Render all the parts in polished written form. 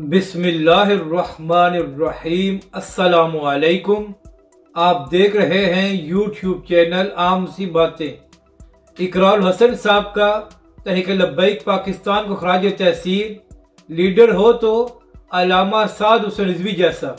बिस्मिल्लाहिर्रहमानिर्रहीम। अस्सलामु अलैकुम। आप देख रहे हैं यूट्यूब चैनल आम सी बातें। इकराल हसन साहब का तहरीक लब्बैक पाकिस्तान को खराज तहसीन। लीडर हो तो अल्लामा साद हुसैन रिजवी जैसा।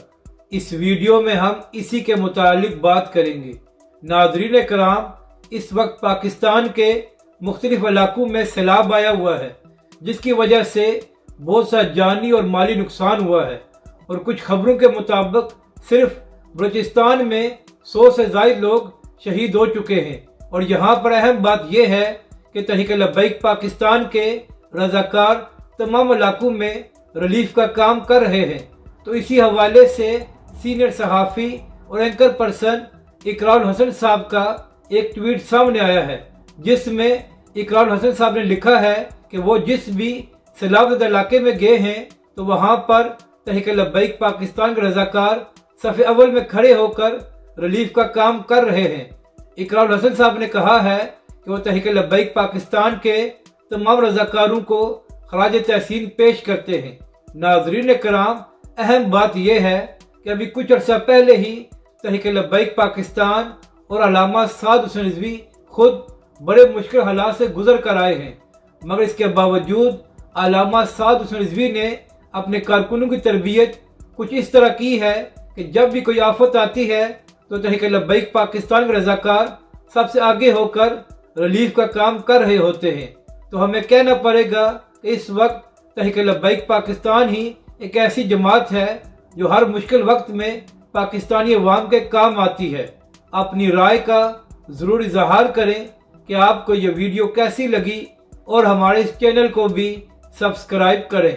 इस वीडियो में हम इसी के मुतालिक बात करेंगे। नाज़रीन कराम, इस वक्त पाकिस्तान के मुख्तलिफ इलाकों में सैलाब आया हुआ है, जिसकी वजह से बहुत सा जानी और माली नुकसान हुआ है और कुछ खबरों के मुताबिक सिर्फ बलूचिस्तान में 100 से ज़ायद लोग शहीद हो चुके हैं। और यहाँ पर अहम बात यह है कि तहरीक लब्बैक पाकिस्तान के रज़ाकार तमाम इलाकों में रिलीफ का काम कर रहे हैं। तो इसी हवाले से सीनियर सहाफ़ी और एंकर पर्सन इकराल हसन साहब का एक ट्वीट सामने आया है, जिसमें इकराल हसन साहब ने लिखा है कि वो जिस भी सैलाब इलाके में गए हैं तो वहाँ पर तहरीक लब्बैक पाकिस्तान के रज़ाकार सफ़े अव्वल में खड़े होकर रिलीफ का काम कर रहे हैं। इकराल हसन साहब ने कहा है कि वो तहरीक लब्बैक पाकिस्तान के तमाम रज़ाकारों को खराज तहसीन पेश करते हैं। नाज़रीन कराम, अहम बात यह है कि अभी कुछ अर्सा पहले ही तहरीक लब्बैक पाकिस्तान और अल्लामा साद हुसैन रिजवी खुद बड़े मुश्किल हालात से गुजर कर आए हैं, मगर इसके बावजूद अल्लामा साद हुसैन रिजवी ने अपने कारकुनों की तरबियत कुछ इस तरह की है कि जब भी कोई आफत आती है तो तहरीक लब्बैक पाकिस्तान के रज़ाकार सबसे आगे होकर रिलीफ का काम कर रहे होते हैं। तो हमें कहना पड़ेगा कि इस वक्त तहरीक लब्बैक पाकिस्तान ही एक ऐसी जमात है जो हर मुश्किल वक्त में पाकिस्तानी अवाम के काम आती है। अपनी राय का ज़रूर इजहार करें कि आपको ये वीडियो कैसी लगी और हमारे इस चैनल को भी सब्सक्राइब करें।